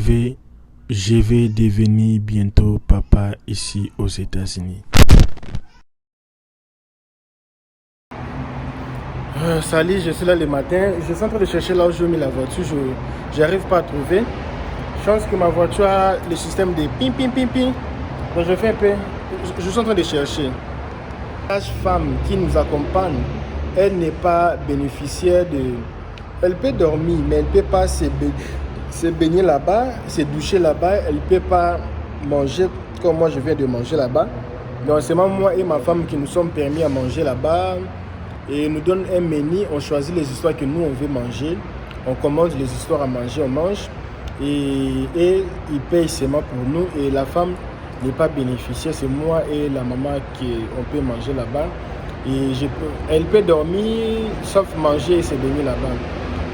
je vais devenir bientôt papa ici aux États-Unis. Salut, je suis là le matin. Je suis en train de chercher là où j'ai mis la voiture. Je n'arrive pas à trouver. Je pense que ma voiture a le système de ping ping ping ping. Donc je fais un peu. Je suis en train de chercher. La femme qui nous accompagne, elle n'est pas bénéficiaire de. Elle peut dormir, mais elle ne peut pas se baigner là-bas, se doucher là-bas. Elle ne peut pas manger comme moi je viens de manger là-bas. Donc c'est moi et ma femme qui nous sommes permis à manger là-bas. Et nous donne un menu, on choisit les histoires que nous on veut manger. On commande les histoires à manger, on mange. Et il paye seulement pour nous. Et la femme n'est pas bénéficiaire, c'est moi et la maman qu'on peut manger là-bas. Et elle peut dormir, sauf manger et se baigner là-bas.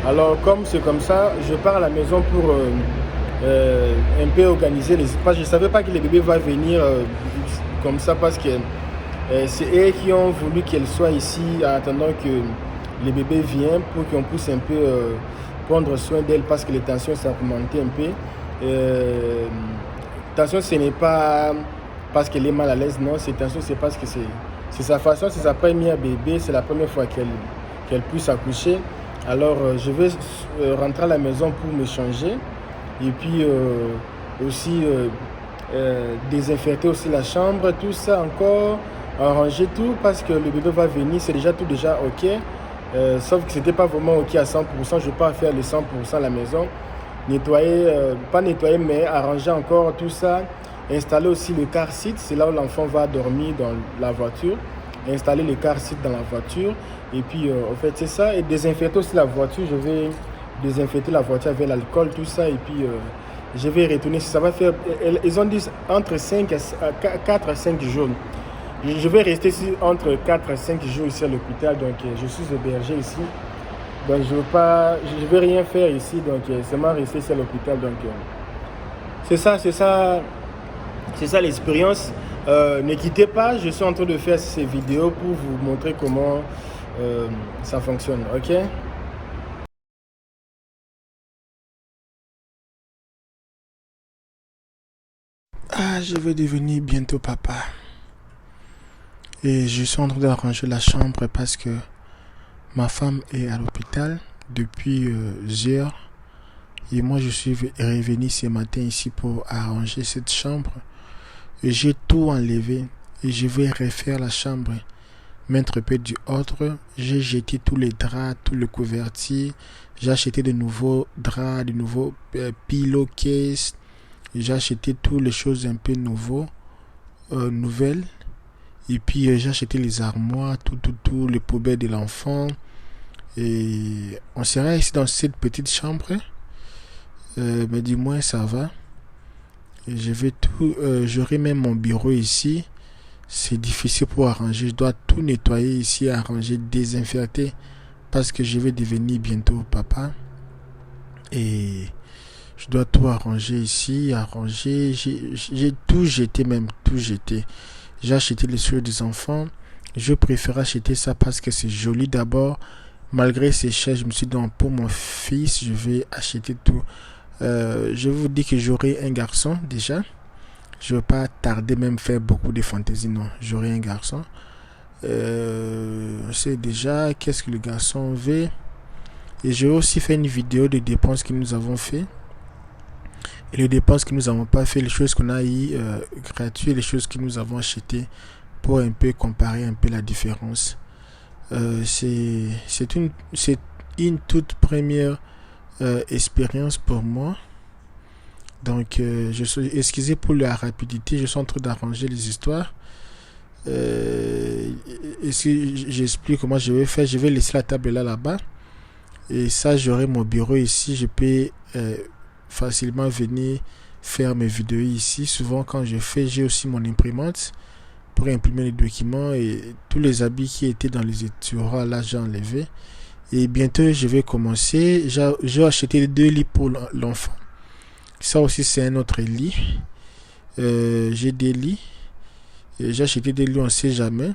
Alors comme c'est comme ça, je pars à la maison pour un peu organiser les espaces. Je ne savais pas que le bébé va venir comme ça parce que c'est eux qui ont voulu qu'elle soit ici en attendant que le bébé vienne pour qu'on puisse un peu prendre soin d'elle parce que les tensions s'ont augmentées un peu. Tension, ce n'est pas parce qu'elle est mal à l'aise, non. Tension, c'est parce que c'est sa façon, c'est sa première bébé, c'est la première fois qu'elle puisse accoucher. Alors, je vais rentrer à la maison pour me changer et puis aussi désinfecter aussi la chambre, tout ça encore. Arranger tout parce que le bébé va venir, c'est déjà tout déjà ok, sauf que c'était pas vraiment ok à 100%. Je vais pas faire le 100% à la maison, nettoyer, pas nettoyer mais arranger encore tout ça, installer aussi le car seat, c'est là où l'enfant va dormir dans la voiture, installer le car seat dans la voiture et puis en fait c'est ça, et désinfecter aussi la voiture. Je vais désinfecter la voiture avec l'alcool, tout ça, et puis je vais retourner. Ça va faire, ils ont dit entre 4 à 5 jours. Je vais rester ici entre 4 et 5 jours ici à l'hôpital, donc je suis hébergé ici. Donc je vais rien faire ici, donc seulement rester ici à l'hôpital. Donc c'est ça l'expérience. Ne quittez pas, je suis en train de faire ces vidéos pour vous montrer comment ça fonctionne, ok? Je vais devenir bientôt papa. Et je suis en train d'arranger la chambre parce que ma femme est à l'hôpital depuis hier. Et moi, je suis revenu ce matin ici pour arranger cette chambre. Et j'ai tout enlevé. Et je vais refaire la chambre. Mettre un peu du autre. J'ai jeté tous les draps, tout le couverture. J'ai acheté de nouveaux draps, de nouveaux pillowcases. J'ai acheté toutes les choses un peu nouvelles. Et puis j'ai acheté les armoires, tout, les poubelles de l'enfant. Et on sera ici dans cette petite chambre. Mais du moins ça va. Et j'aurai même mon bureau ici. C'est difficile pour arranger. Je dois tout nettoyer ici, arranger, désinfecter. Parce que je vais devenir bientôt papa. Et je dois tout arranger ici, J'ai tout jeté même, tout jeté. J'ai acheté les cheveux des enfants. Je préfère acheter ça parce que c'est joli d'abord. Malgré c'est cher, je me suis dit pour mon fils, je vais acheter tout. Je vous dis que j'aurai un garçon déjà. Je ne vais pas tarder même faire beaucoup de fantaisies, non. J'aurai un garçon. Je sais déjà qu'est-ce que le garçon veut. Et j'ai aussi fait une vidéo de dépenses que nous avons fait. Et les dépenses que nous n'avons pas fait, les choses qu'on a eu gratuites, les choses que nous avons achetées pour un peu comparer un peu la différence. C'est une toute première expérience pour moi. Donc, excusez pour la rapidité, je suis en train d'arranger les histoires. J'explique comment je vais faire. Je vais laisser la table là-bas. Et ça, j'aurai mon bureau ici. Je peux facilement venir faire mes vidéos ici. Souvent quand je fais, j'ai aussi mon imprimante pour imprimer les documents, et tous les habits qui étaient dans les tiroirs là j'ai enlevé. Et bientôt je vais commencer. J'ai acheté 2 lits pour l'enfant. Ça aussi c'est un autre lit. J'ai des lits. J'ai acheté des lits, on sait jamais.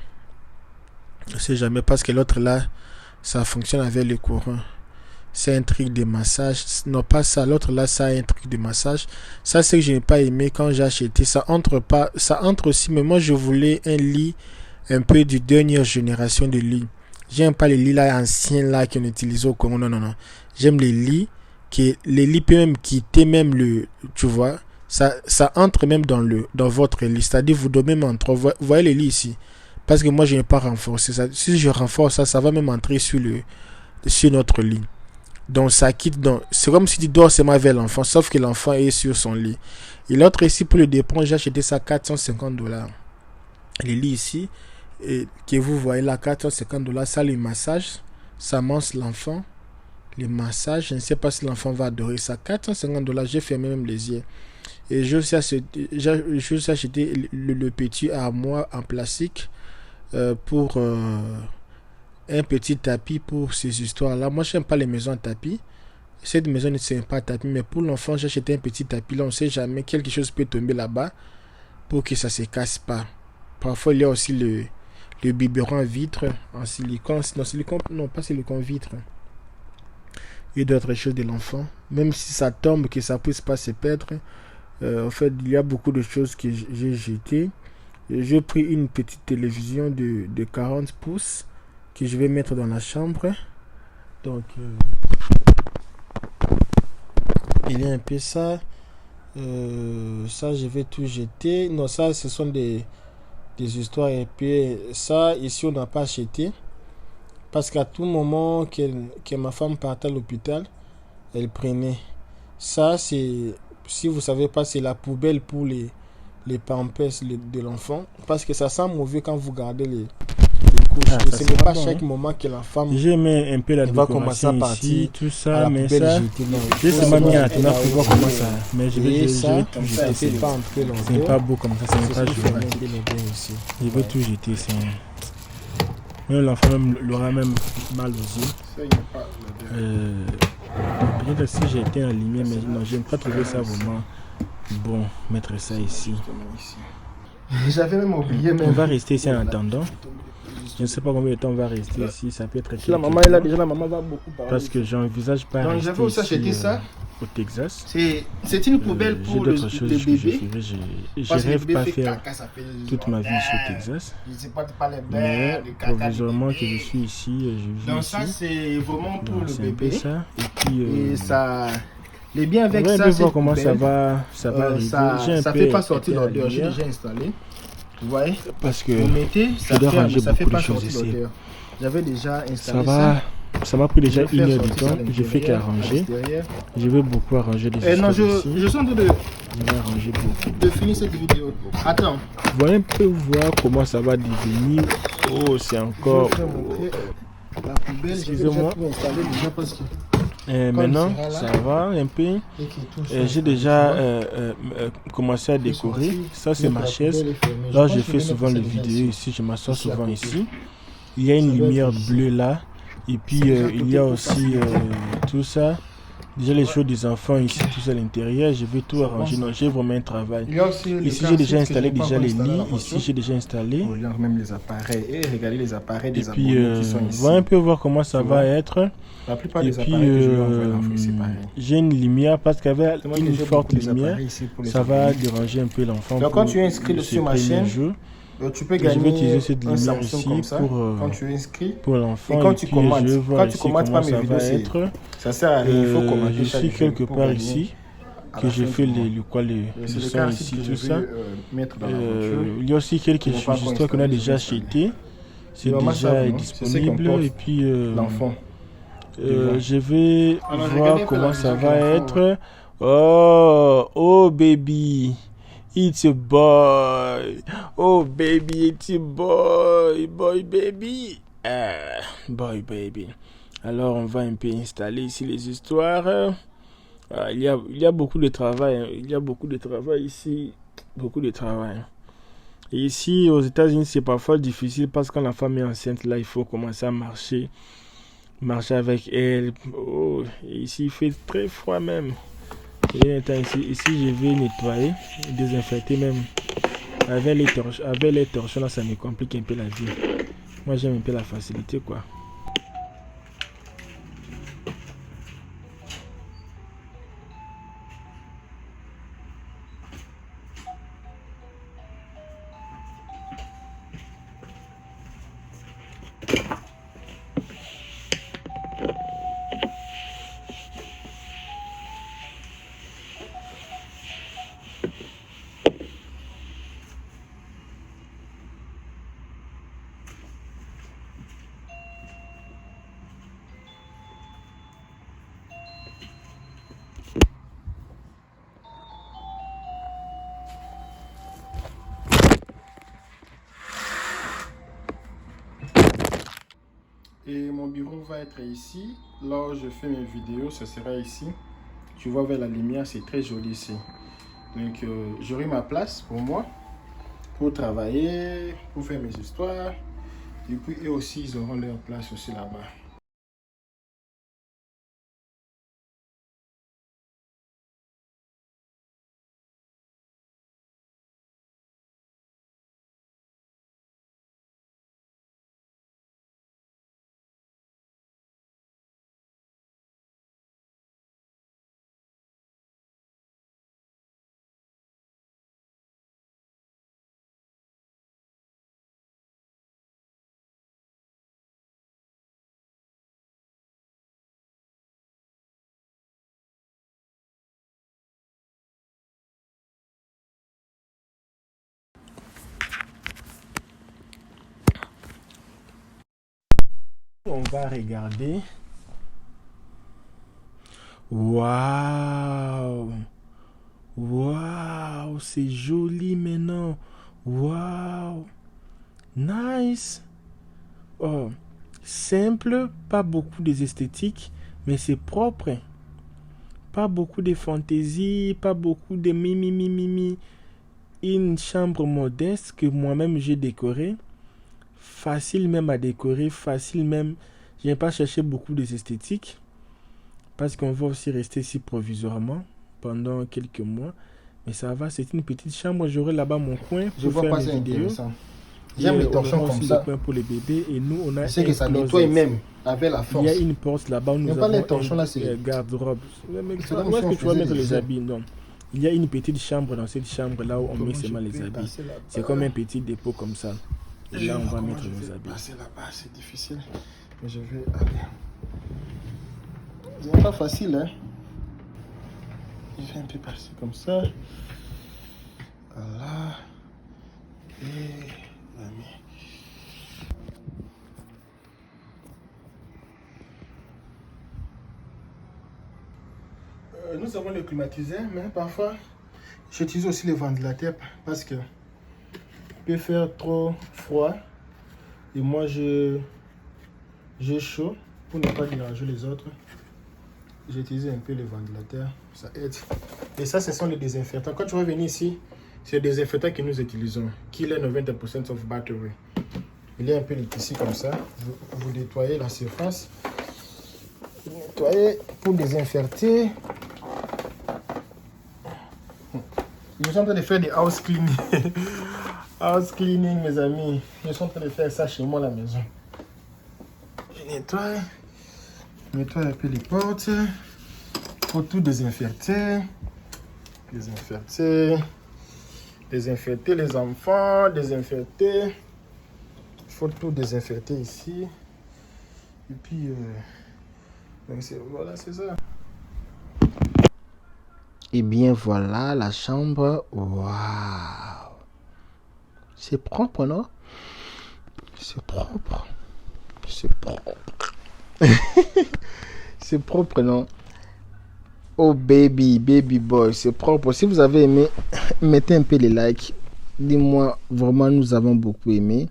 On sait jamais parce que l'autre là ça fonctionne avec le courant. c'est un truc de massage. Non, pas ça. L'autre là, ça a un truc de massage. Ça, c'est que je n'ai pas aimé quand j'ai acheté. Ça entre pas. Ça entre aussi, mais moi, je voulais un lit un peu de dernière génération de lit. J'aime pas les lits là anciens là qu'on utilise au Congo. Non, non, non. J'aime les lits les lits peuvent même quitter même le, tu vois. Ça entre même dans votre lit. C'est-à-dire, vous devez même entrer. Vous voyez les lits ici. Parce que moi, je n'ai pas renforcé ça. Si je renforce ça, ça va même entrer sur notre lit. Donc, ça quitte. Donc, c'est comme si tu dors seulement avec l'enfant, sauf que l'enfant est sur son lit. Et l'autre ici, pour le dépôt, j'ai acheté ça $450. Les lits ici, et que vous voyez là, $450, ça, les massages, ça mange l'enfant. Les massages, je ne sais pas si l'enfant va adorer ça. $450, j'ai fermé même les yeux. Et je aussi acheté le petit armoire en plastique pour un petit tapis pour ces histoires-là. Moi, je n'aime pas les maisons en tapis. Cette maison ne sert pas à tapis, mais pour l'enfant, j'ai acheté un petit tapis. Là, on ne sait jamais, quelque chose peut tomber là-bas pour que ça ne se casse pas. Parfois, il y a aussi le biberon en vitre, en silicone. Non, pas silicone, vitre. Et d'autres choses de l'enfant. Même si ça tombe, que ça ne puisse pas se perdre. En fait, il y a beaucoup de choses que j'ai jetées. J'ai pris une petite télévision de 40 pouces que je vais mettre dans la chambre. Donc, il y a un peu ça. Ça, je vais tout jeter. Non, ça, ce sont des histoires. Et puis, ça, ici, on n'a pas acheté. Parce qu'à tout moment que ma femme partait à l'hôpital, elle prenait. Ça, c'est... Si vous ne savez pas, c'est la poubelle pour les pampers de l'enfant. Parce que ça sent mauvais quand vous gardez les couches. Et ce n'est pas chaque moment que la femme j'ai un peu la va commencer à ici, partir. tout ça, mais ça, j'ai seulement mis à tenir pour voir comment ça. Mais je vais tout jeter. C'est pas beau comme ça, c'est pas joli. Je vais tout jeter. Même l'enfant l'aura même mal aux yeux. Peut-être si j'ai été en lumière, mais non, je n'ai pas trouvé ça vraiment bon, mettre ça ici. J'avais même oublié. On va rester ici en attendant. Je ne sais pas combien de temps on va rester ici. Ça peut être la maman est là, déjà la maman va beaucoup parler. Parce que j'envisage pas rester j'avais aussi acheté ici, ça. Au Texas. C'est une poubelle pour le bébé. Je rêve pas faire toute ma vie ici au Texas. Mais provisoirement que je suis ici, je vis donc ici. ça c'est vraiment pour le bébé. Ça. Et puis et ça, les biens avec on ça, va voir comment ça va arriver. Ça fait pas sortir l'odeur. J'ai déjà installé. Vous voyez? Parce que vous mettez, ça fait pas sortir ici. l'odeur. J'avais déjà installé ça. Ça m'a pris déjà 1 heure de temps. J'ai fait qu'arranger. Je vais beaucoup arranger des choses. Non, je sens je vais arranger beaucoup. de finir cette vidéo. Attends. Voyez un peu voir comment ça va devenir. Oh, c'est encore. La poubelle, excusez-moi. Maintenant, ça va un peu. J'ai déjà commencé à décorer. Ça, c'est ma chaise. Là, je fais souvent les vidéos ici. Je m'assois souvent ici. Il y a une lumière bleue là. Et puis, il y a aussi tout ça. Déjà, les choses des enfants ici, tout ça à l'intérieur. Je vais tout arranger. Non, j'ai vraiment un travail. Ici, j'ai déjà installé les lits. Ici, j'ai déjà installé. Regarde même les appareils. Et regardez les appareils des abonnés qui sont ici. On va un peu voir comment ça va être. La plupart des appareils que je vais envoyer, c'est pareil. J'ai une lumière parce qu'avec une forte lumière, ça va déranger un peu l'enfant. Donc, quand tu es inscrit sur ma chaîne, tu peux gagner je vais utiliser cette lumière Samsung ici comme ça, quand tu es inscrit pour l'enfant. Et quand tu commandes, quand tu commandes pas mes vidéos, ça sert à rien. Il faut commander. Je suis quelque part ici que je fais le son ici, tout ça. Il y a aussi quelques histoires qu'on a déjà achetées. C'est déjà disponible. Et puis l'enfant. Je vais voir comment ça va être. Oh baby, it's a boy. Oh baby, it's a boy. Boy baby. Boy baby. Alors on va un peu installer ici les histoires. Il y a beaucoup de travail. Il y a beaucoup de travail ici. Beaucoup de travail. Et ici aux États-Unis c'est parfois difficile parce que quand la femme est enceinte là il faut commencer à marcher avec elle. Oh, ici il fait très froid même. Et ici je vais nettoyer, désinfecter même. Avec les torchons là ça me complique un peu la vie. Moi j'aime un peu la facilité quoi. Et mon bureau va être ici. Là où je fais mes vidéos, ce sera ici. Tu vois vers la lumière, c'est très joli ici. Donc j'aurai ma place pour moi, pour travailler, pour faire mes histoires. Et puis eux aussi, ils auront leur place aussi là-bas. On va regarder. Waouh! Waouh! C'est joli maintenant. Waouh! Nice! Oh, simple, pas beaucoup d'esthétique, mais c'est propre. Pas beaucoup de fantaisie, pas beaucoup de mimi. Une chambre modeste que moi-même j'ai décorée. Facile même à décorer, facile même. Je n'ai pas cherché beaucoup d'esthétique parce qu'on va aussi rester ici provisoirement pendant quelques mois. Mais ça va, c'est une petite chambre. J'aurai là-bas mon coin pour faire mes vidéos. J'aime les torchons comme ça. Pour les bébés et nous on a. C'est que ça nettoie même avec la force. Il y a une porte là-bas où nous avons les torchons, là, c'est garde-robe. Où est-ce que tu vas mettre les habits? Non. Il y a une petite chambre dans cette chambre là où on met seulement les habits. C'est comme un petit dépôt comme ça. Et là, on va mettre nos habits. Passer là-bas, c'est difficile. Mais je vais aller. C'est pas facile, hein. Je vais un peu passer comme ça. Voilà. Et nous avons le climatiseur, mais parfois j'utilise aussi le ventilateur parce que peut faire trop froid et moi j'ai chaud pour ne pas déranger les autres. J'ai utilisé un peu le ventilateur, ça aide. Et ça, ce sont les désinfectants. Quand tu vas venir ici, c'est les désinfectants que nous utilisons. Kill 90% of battery. Il y a un peu de tissu comme ça. Vous nettoyez la surface. Vous nettoyez pour désinfecter. Je suis en train de faire des house cleaning. House cleaning, mes amis. Je suis en train de faire ça chez moi à la maison. Je nettoie. Nettoie un peu les portes. Il faut tout désinfecter. Désinfecter les enfants. Désinfecter. Il faut tout désinfecter ici. Et puis, voilà, c'est ça. Et bien voilà la chambre. Waouh! C'est propre, non? C'est propre. C'est propre. C'est propre, non? Oh baby boy, c'est propre. Si vous avez aimé, mettez un peu les likes. Dis-moi, vraiment, nous avons beaucoup aimé.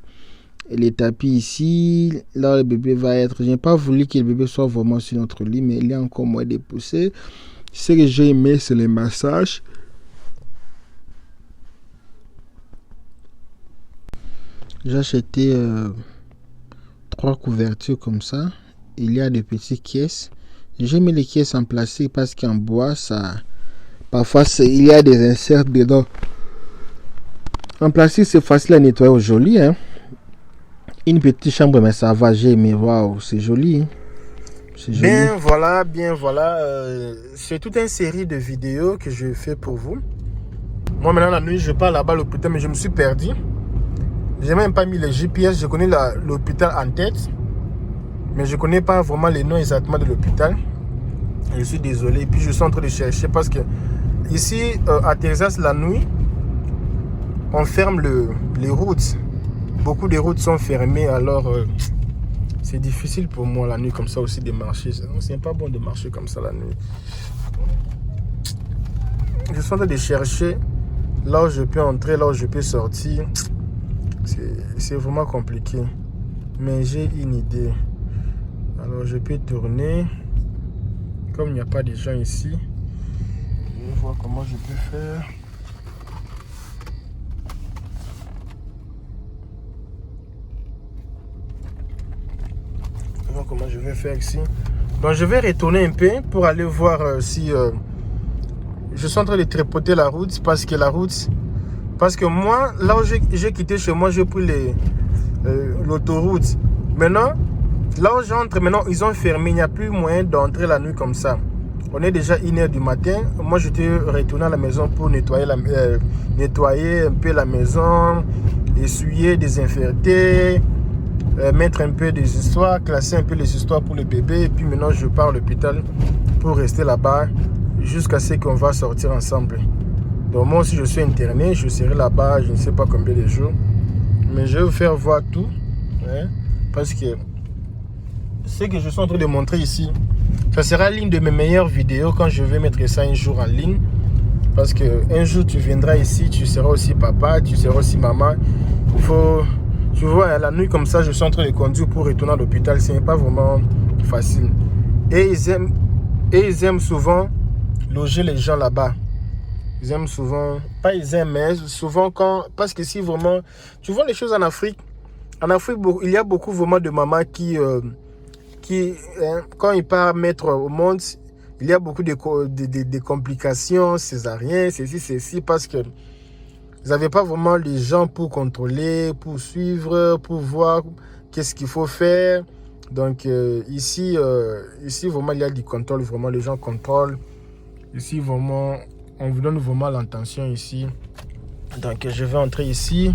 Et les tapis ici, là le bébé va être. Je n'ai pas voulu que le bébé soit vraiment sur notre lit, mais il est encore moins dépoussé. Ce que j'ai aimé, c'est les massages. J'ai acheté 3 couvertures comme ça. Il y a des petites caisses. J'ai mis les caisses en plastique parce qu'en bois, ça, parfois, il y a des inserts dedans. En plastique, c'est facile à nettoyer au joli. Hein? Une petite chambre, mais ça va, j'ai aimé. Waouh, c'est joli. Hein? Bien voilà. C'est toute une série de vidéos que je fais pour vous. Moi, maintenant, la nuit, je pars là-bas à l'hôpital, mais je me suis perdu. Je n'ai même pas mis le GPS. Je connais l'hôpital en tête. Mais je ne connais pas vraiment les noms exactement de l'hôpital. Je suis désolé. Et puis, je suis en train de chercher parce que ici, à Texas, la nuit, on ferme les routes. Beaucoup de routes sont fermées. Alors, c'est difficile pour moi la nuit comme ça aussi de marcher. C'est pas bon de marcher comme ça la nuit. Je suis en train de chercher là où je peux entrer, là où je peux sortir. C'est vraiment compliqué. Mais j'ai une idée. Alors je peux tourner. Comme il n'y a pas de gens ici, je vais voir comment je peux faire. Je vais voir comment je vais faire ici. Donc je vais retourner un peu pour aller voir si je suis en train de tripoter la route parce que moi, là où j'ai quitté chez moi, j'ai pris l'autoroute. Maintenant, là où j'entre, maintenant ils ont fermé, il n'y a plus moyen d'entrer la nuit comme ça. On est déjà 1h du matin. Moi, j'étais retourné à la maison pour nettoyer un peu la maison, essuyer, désinfecter, mettre un peu des histoires, classer un peu les histoires pour le bébé. Et puis maintenant, je pars à l'hôpital pour rester là-bas jusqu'à ce qu'on va sortir ensemble. Donc moi aussi, je suis interné, je serai là-bas, je ne sais pas combien de jours. Mais je vais vous faire voir tout, hein, parce que ce que je suis en train de montrer ici, ça sera l'une de mes meilleures vidéos quand je vais mettre ça un jour en ligne. Parce qu'un jour, tu viendras ici, tu seras aussi papa, tu seras aussi maman. Il faut, tu vois, la nuit comme ça, je suis en train de conduire pour retourner à l'hôpital. Ce n'est pas vraiment facile. Et ils aiment souvent loger les gens là-bas. Ils aiment souvent, pas ils aiment, mais souvent parce que si vraiment, tu vois les choses en Afrique, il y a beaucoup vraiment de mamans qui quand ils partent mettre au monde, il y a beaucoup de complications, césariennes, ceci, parce que vous n'avez pas vraiment les gens pour contrôler, pour suivre, pour voir qu'est-ce qu'il faut faire. Donc ici, vraiment, il y a du contrôle, vraiment, les gens contrôlent. Ici, vraiment, on vous donne vraiment l'intention ici. Donc je vais entrer ici.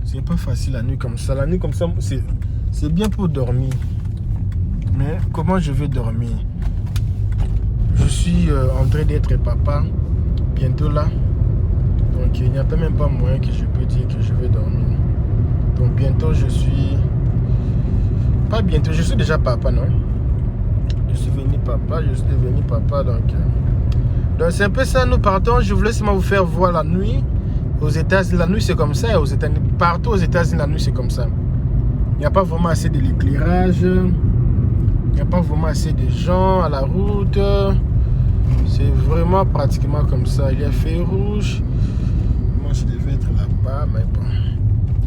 C'est pas facile la nuit comme ça. La nuit comme ça, c'est bien pour dormir. Mais comment je vais dormir? Je suis en train d'être papa, bientôt là. Donc il n'y a même pas moyen que je peux dire que je vais dormir. Donc bientôt je suis... Pas bientôt, je suis déjà papa, non? Je suis devenu papa, donc c'est un peu ça, nous partons. Je voulais seulement vous faire voir la nuit. Aux États-Unis, la nuit c'est comme ça. Aux États-Unis, partout aux États-Unis, la nuit c'est comme ça. Il n'y a pas vraiment assez de l'éclairage. Il n'y a pas vraiment assez de gens à la route. C'est vraiment pratiquement comme ça. Il y a feu rouge. Moi, je devais être là-bas, mais bon,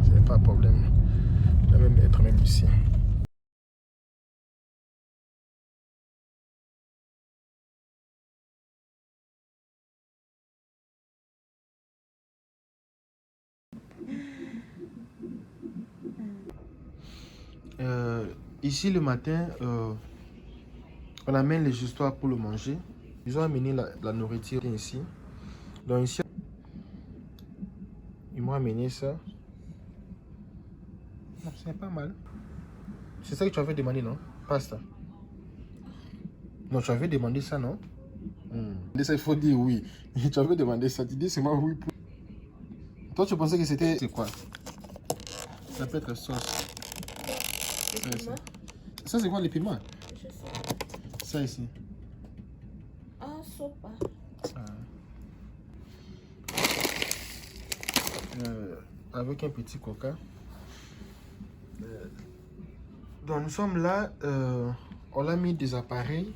ce n'est pas un problème. Je vais même être même ici. Ici, le matin, on amène les histoires pour le manger. Ils ont amené la nourriture ici. Donc ici, ils m'ont amené ça. C'est pas mal. C'est ça que tu avais demandé, non? Pasta. Non, tu avais demandé ça, non? Ça, il faut dire oui. Tu avais demandé ça. Tu dis seulement oui. Toi, tu pensais que c'était... C'est quoi? Ça peut être sauce. Ça, c'est quoi les piments? Je sais. Ça ici. Ah, sopa. Avec un petit coca. Donc nous sommes là. On a mis des appareils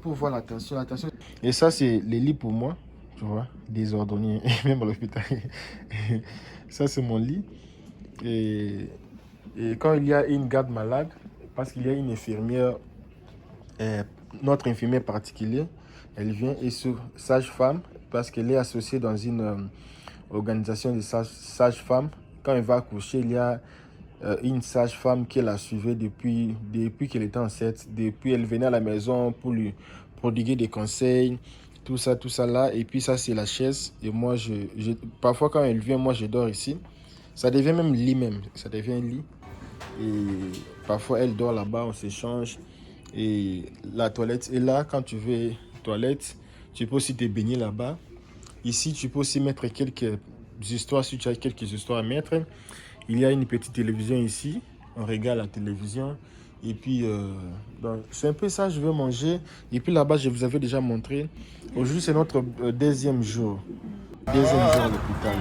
pour voir la tension. Et ça, c'est les lits pour moi. Tu vois, désordonné, même à l'hôpital. Ça, c'est mon lit. Et quand il y a une garde malade, parce qu'il y a une infirmière, notre infirmière particulière, elle vient et sage-femme, parce qu'elle est associée dans une organisation de sage-femme. Quand elle va accoucher, il y a une sage-femme qui l'a suivie depuis qu'elle était enceinte. Depuis, elle venait à la maison pour lui prodiguer des conseils, tout ça là. Et puis ça, c'est la chaise. Et moi, parfois quand elle vient, moi, je dors ici. Ça devient même lit même. Ça devient un lit. Et parfois, elle dort là-bas, on s'échange. Et la toilette est là. Quand tu veux toilette, tu peux aussi te baigner là-bas. Ici, tu peux aussi mettre quelques histoires, si tu as quelques histoires à mettre. Il y a une petite télévision ici. On regarde la télévision. Et puis, c'est un peu ça, je veux manger. Et puis là-bas, je vous avais déjà montré. Aujourd'hui, c'est notre deuxième jour. Deuxième jour à l'hôpital.